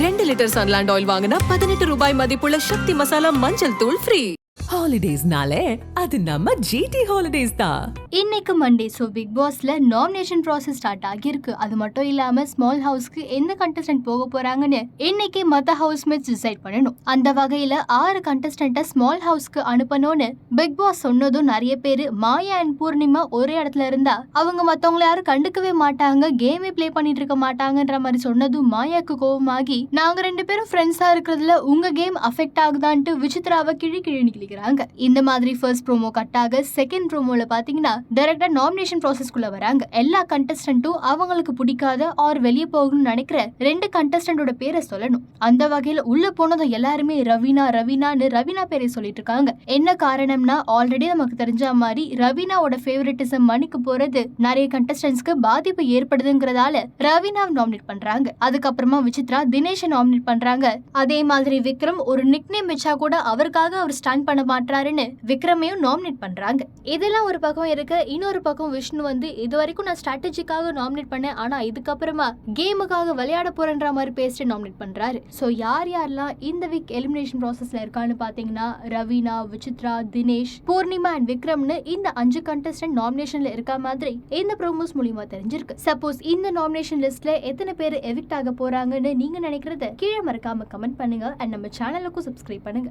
2 litre Sunland oil வாங்கினா 18 ரூபாய் மதிப்புள்ள சக்தி மசாலா மஞ்சள் தூள் ஃப்ரீ. ஹாலிடேஸ்னாலே அது நம்ம ஜிடி ஹாலிடேஸ் தான். இன்னைக்கு மண்டே. ஸோ பிக் பாஸ்ல நாமினேஷன் ப்ராசஸ் ஸ்டார்ட் ஆகியிருக்கு. அது மட்டும் இல்லாம ஸ்மால் ஹவுஸ்க்கு எந்த கண்டஸ்டன்ட் போக போறாங்கன்னு இன்னைக்கு மத்த ஹவுஸ்மேட்ஸ் டிசைட் பண்ணணும். அந்த வகையில 6 கண்டஸ்டன்ட்டை ஸ்மால் ஹவுஸ்க்கு அனுப்பணும்னு பிக் பாஸ் சொன்னதும் நிறைய பேரு மாயா அண்ட் பூர்ணிமா ஒரே இடத்துல இருந்தா அவங்க மத்தவங்களை யாரும் கண்டுக்கவே மாட்டாங்க, கேமே பிளே பண்ணிட்டு இருக்க மாட்டாங்கன்ற மாதிரி சொன்னதும் மாயாக்கு கோவமாகி நாங்க 2 பேரும் ஃப்ரெண்ட்ஸா இருக்கிறதுல உங்க கேம் அஃபெக்ட் ஆகுதான்ட்டு விசித்ராவை கிழி கிழிக்கிறாங்க. இந்த மாதிரி ஃபர்ஸ்ட் ப்ரோமோ கட் ஆக செகண்ட் ப்ரோமோல பாத்தீங்கன்னா டைரக்டா நாமினேஷன் ப்ராசஸ்க்குள்ள வராங்க. எல்லா கண்டஸ்டன்ட்டும் அவங்களுக்கு பிடிக்காத ஆர் வெளியே போகணும்னு நினைக்கிற 2 கண்டஸ்டன்டோட பேரை சொல்லணும். அந்த வகையில உள்ள போனதும் எல்லாருமே ரவீனா பேரை சொல்லிட்டு இருக்காங்க. என்ன காரணம்னா ஆல்ரெடி நமக்கு தெரிஞ்ச மாதிரி ரவீனாவோட ஃபேவரட்டிசம் மணிக்கு போறது நிறைய கண்டஸ்டன்ட்ஸ்க்கு பாதிப்பு ஏற்படுதுங்கிறதால ரவீனாவை நாமினேட் பண்றாங்க. அதுக்கப்புறமா விசித்ரா தினேஷை நாமினேட் பண்றாங்க. அதே மாதிரி விக்ரம் ஒரு நிக்நேம் வச்சா கூட அவருக்காக அவர் ஸ்டாண்ட் பண்ண மாட்டாருன்னு விக்ரமையும் நாமினேட் பண்றாங்க. இதெல்லாம் ஒரு பக்கம் இருக்கு. இன்னொரு பக்கம் விஷ்ணு வந்து இது வரைக்கும் நான் ஸ்ட்ராட்டஜிக்காக நாமினேட் பண்ணேன், ஆனா இதுக்கப்புறமா கேமுக்காக விளையாட போறேன்ற மாதிரி பேசிட்டு நாமினேட் பண்றாரு. சோ யாரெல்லாம் இந்த வீக் எலிமினேஷன் ப்ராசஸ்ல இருக்கான்னு பாத்தீங்கன்னா ரவீனா, விசித்ரா, தினேஷ், பூர்ணிமா அண்ட் விக்ரம்னு இந்த 5 கண்டஸ்டன்ட் நாமினேஷன்ல இருக்க மாதிரி இந்த ப்ரோமோஸ் மூலமா தெரிஞ்சிருக்கு. சப்போஸ் இந்த நாமினேஷன் லிஸ்ட்ல எத்தனை பேர் எவிக்ட் ஆக போறாங்கன்னு நீங்க நினைக்கிறத கீழே மறக்காம கமெண்ட் பண்ணுங்க அண்ட் நம்ம சேனலுக்கும் சப்ஸ்கிரைப் பண்ணுங்க.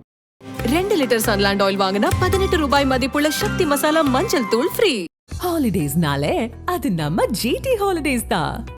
2 லிட்டர் சன்லாண்ட் ஆயில் வாங்கினா 18 ரூபாய் மதிப்புள்ள சக்தி மசாலா மஞ்சள் தூள் ஃப்ரீ. ஹாலிடேஸ்னாலே அது நம்ம ஜிடி ஹாலிடேஸ் தான்.